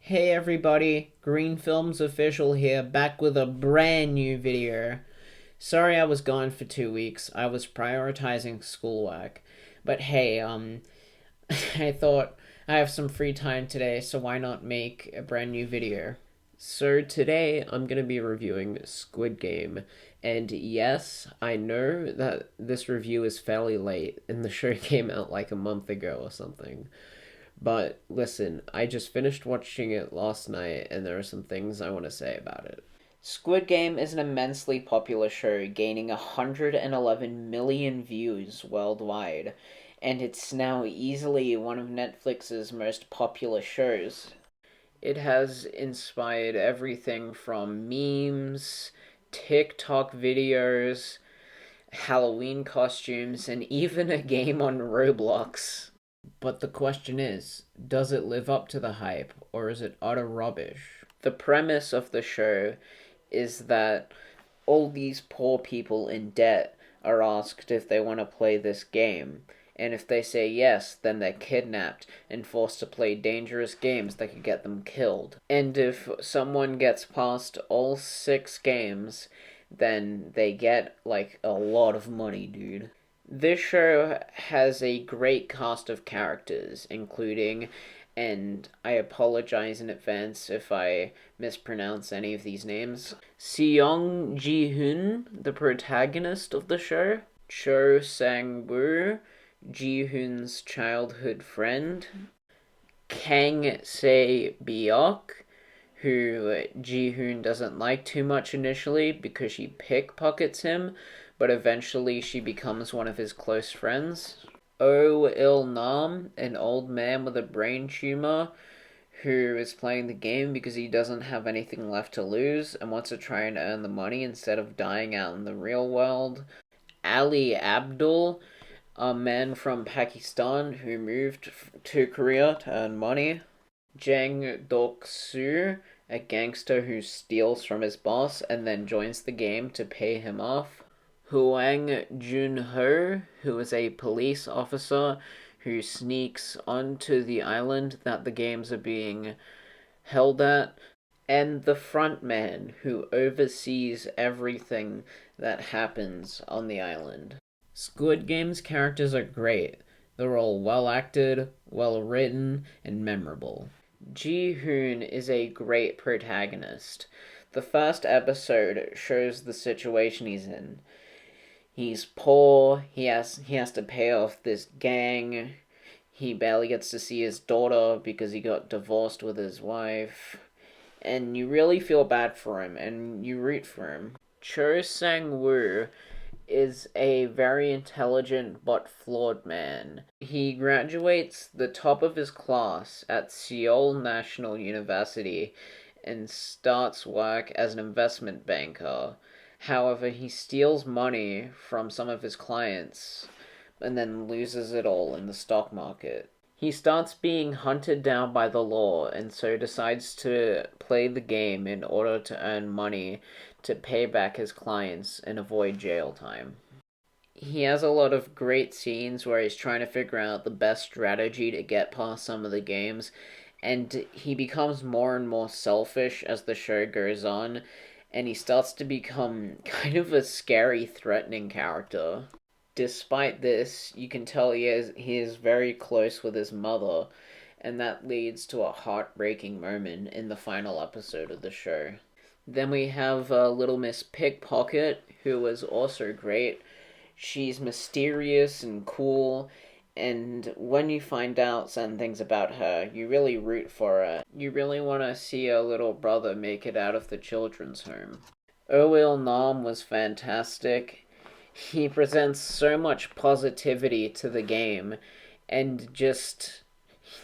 Hey everybody, Green Films Official here, back with a brand new video. Sorry I was gone for 2 weeks. I was prioritizing schoolwork. But hey, I thought I have some free time today, so why not make a brand new video? So today I'm going to be reviewing Squid Game. And yes, I know that this review is fairly late and the show came out like a month ago or something. But listen, I just finished watching it last night and there are some things I want to say about it. Squid Game is an immensely popular show, gaining 111 million views worldwide, and it's now easily one of Netflix's most popular shows. It has inspired everything from memes, TikTok videos, Halloween costumes, and even a game on Roblox. But the question is, does it live up to the hype, or is it utter rubbish? The premise of the show is that all these poor people in debt are asked if they want to play this game. And if they say yes, then they're kidnapped and forced to play dangerous games that could get them killed. And if someone gets past all 6 games, then they get like a lot of money, dude. This show has a great cast of characters, including, and I apologize in advance if I mispronounce any of these names, Seong Ji Hoon, the protagonist of the show, Cho Sang Woo, Ji Hoon's childhood friend, Kang Se Byok, who Ji Hoon doesn't like too much initially because she pickpockets him, but eventually she becomes one of his close friends. Oh Il Nam, an old man with a brain tumor who is playing the game because he doesn't have anything left to lose and wants to try and earn the money instead of dying out in the real world. Ali Abdul, a man from Pakistan who moved to Korea to earn money. Jang Dok-soo, a gangster who steals from his boss and then joins the game to pay him off. Huang Jun-ho, who is a police officer who sneaks onto the island that the games are being held at. And the frontman, who oversees everything that happens on the island. Squid Game's characters are great. They're all well acted, well written, and memorable. Ji Hoon is a great protagonist. The first episode shows the situation he's in. He's poor, he has to pay off this gang. He barely gets to see his daughter because he got divorced with his wife. And you really feel bad for him and you root for him. Cho Sang Woo is a very intelligent but flawed man. He graduates the top of his class at Seoul National University and starts work as an investment banker. However, he steals money from some of his clients and then loses it all in the stock market. He starts being hunted down by the law and so decides to play the game in order to earn money to pay back his clients and avoid jail time. He has a lot of great scenes where he's trying to figure out the best strategy to get past some of the games, and he becomes more and more selfish as the show goes on, and he starts to become kind of a scary, threatening character. Despite this, you can tell he is very close with his mother, and that leads to a heartbreaking moment in the final episode of the show. Then we have Little Miss Pickpocket, who is also great. She's mysterious and cool, and when you find out certain things about her, you really root for her. You really want to see her little brother make it out of the children's home. Oh Il Nam was fantastic. He presents so much positivity to the game, and just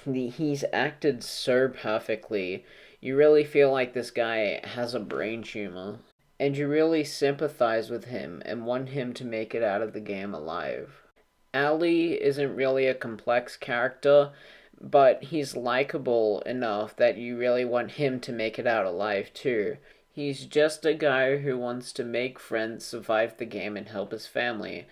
he's acted so perfectly. You really feel like this guy has a brain tumor. And you really sympathize with him and want him to make it out of the game alive. Ali isn't really a complex character, but he's likable enough that you really want him to make it out alive too. He's just a guy who wants to make friends, survive the game, and help his family.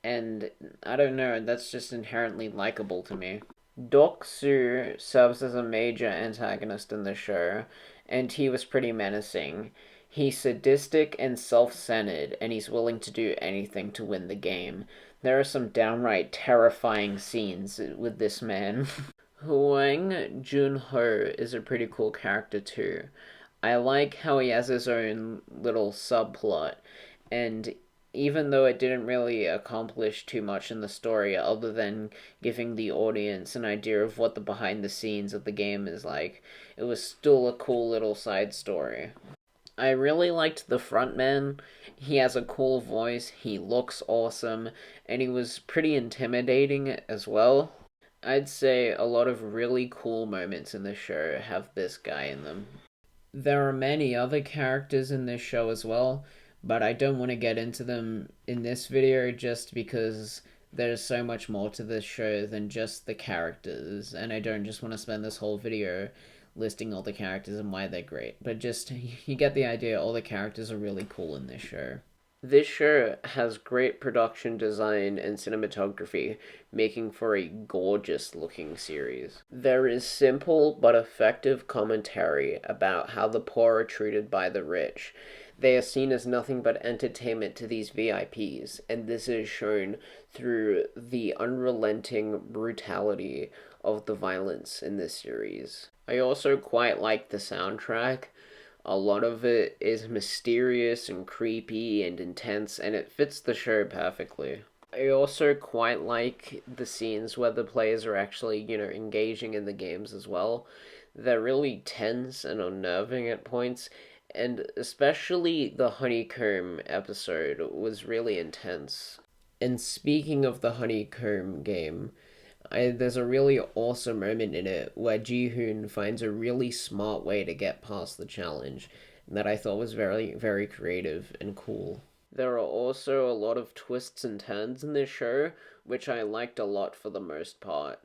And I don't know, that's just inherently likable to me. Doksu serves as a major antagonist in the show, and he was pretty menacing. He's sadistic and self centered, and he's willing to do anything to win the game. There are some downright terrifying scenes with this man. Huang Junho is a pretty cool character too. I like how he has his own little subplot, and even though it didn't really accomplish too much in the story other than giving the audience an idea of what the behind the scenes of the game is like, it was still a cool little side story. I really liked the frontman. He has a cool voice, he looks awesome, and he was pretty intimidating as well. I'd say a lot of really cool moments in the show have this guy in them. There are many other characters in this show as well, but I don't want to get into them in this video just because there's so much more to this show than just the characters, and I don't just want to spend this whole video listing all the characters and why they're great. But just, you get the idea, all the characters are really cool in this show. This show has great production design and cinematography, making for a gorgeous looking series. There is simple but effective commentary about how the poor are treated by the rich. They are seen as nothing but entertainment to these VIPs, and this is shown through the unrelenting brutality of the violence in this series. I also quite like the soundtrack. A lot of it is mysterious and creepy and intense, and it fits the show perfectly. I also quite like the scenes where the players are actually, engaging in the games as well. They're really tense and unnerving at points, and especially the honeycomb episode was really intense. And speaking of the honeycomb game, there's a really awesome moment in it where Ji-hoon finds a really smart way to get past the challenge that I thought was very, very creative and cool. There are also a lot of twists and turns in this show, which I liked a lot for the most part.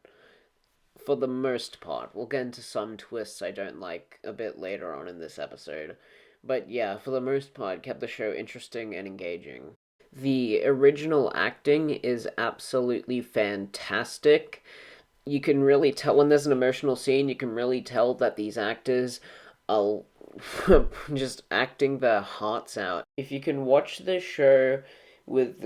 For the most part, we'll get into some twists I don't like a bit later on in this episode. But yeah, for the most part, kept the show interesting and engaging. The original acting is absolutely fantastic. You can really tell when there's an emotional scene, you can really tell that these actors are just acting their hearts out. If you can watch this show with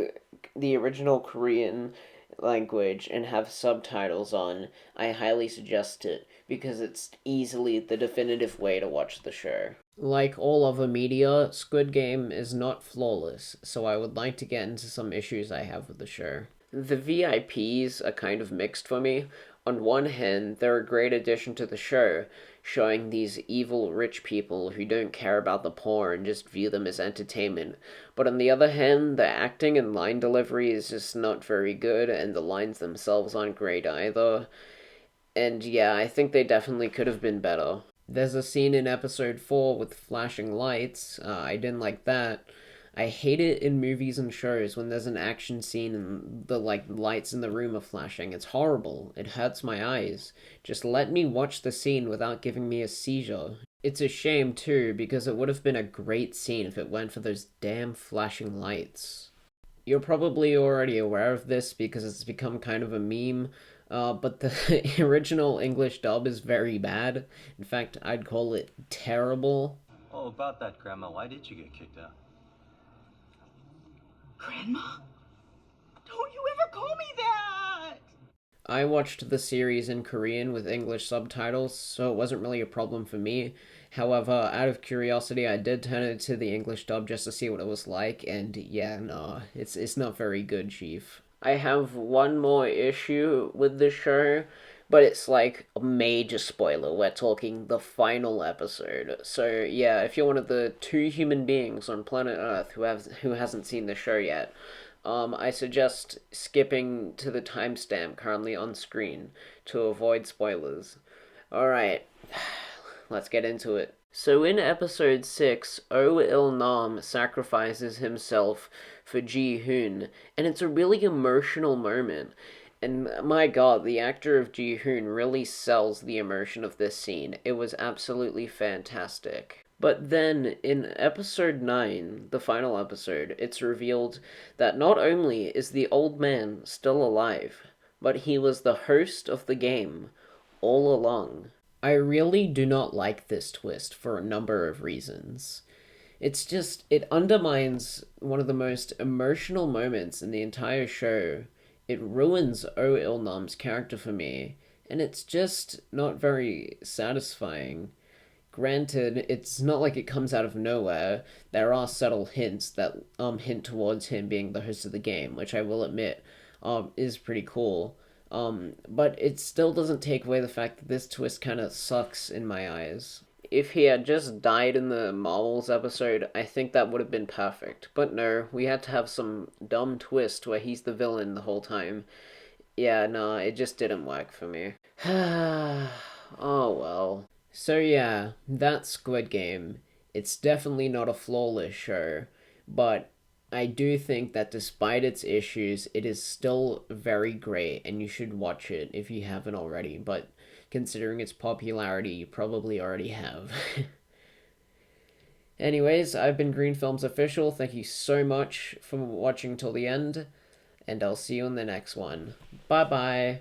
the original Korean language and have subtitles on, I highly suggest it because it's easily the definitive way to watch the show. Like all other media, Squid Game is not flawless, so I would like to get into some issues I have with the show. The VIPs are kind of mixed for me. On one hand, they're a great addition to the show, showing these evil rich people who don't care about the poor and just view them as entertainment. But on the other hand, the acting and line delivery is just not very good, and the lines themselves aren't great either. And yeah, I think they definitely could have been better. There's a scene in episode 4 with flashing lights. I didn't like that. I hate it in movies and shows when there's an action scene and the lights in the room are flashing. It's horrible. It hurts my eyes. Just let me watch the scene without giving me a seizure. It's a shame too, because it would have been a great scene if it weren't for those damn flashing lights. You're probably already aware of this because it's become kind of a meme, but the original English dub is very bad. In fact, I'd call it terrible. Oh, about that, Grandma. Why did you get kicked out? Grandma? Don't you ever call me that! I watched the series in Korean with English subtitles, so it wasn't really a problem for me. However, out of curiosity, I did turn it to the English dub just to see what it was like, and yeah, no, it's not very good, Chief. I have one more issue with the show, but it's like a major spoiler. We're talking the final episode. So yeah, if you're one of the 2 human beings on planet Earth who hasn't seen the show yet, I suggest skipping to the timestamp currently on screen to avoid spoilers. Alright, let's get into it. So in episode 6, Oh Il-nam sacrifices himself for Ji-hoon, and it's a really emotional moment. And my god, the actor of Ji-hoon really sells the emotion of this scene. It was absolutely fantastic. But then, in episode 9, the final episode, it's revealed that not only is the old man still alive, but he was the host of the game all along. I really do not like this twist for a number of reasons. It undermines one of the most emotional moments in the entire show. It ruins Oh Il-nam's character for me, and it's just not very satisfying. Granted, it's not like it comes out of nowhere. There are subtle hints that hint towards him being the host of the game, which I will admit is pretty cool. But it still doesn't take away the fact that this twist kind of sucks in my eyes. If he had just died in the Marvels episode, I think that would have been perfect. But no, we had to have some dumb twist where he's the villain the whole time. Yeah, no, it just didn't work for me. Oh well. So yeah, that's Squid Game. It's definitely not a flawless show, but I do think that despite its issues, it is still very great and you should watch it if you haven't already, but considering its popularity, you probably already have. Anyways, I've been Green Films Official. Thank you so much for watching till the end, and I'll see you in the next one. Bye bye.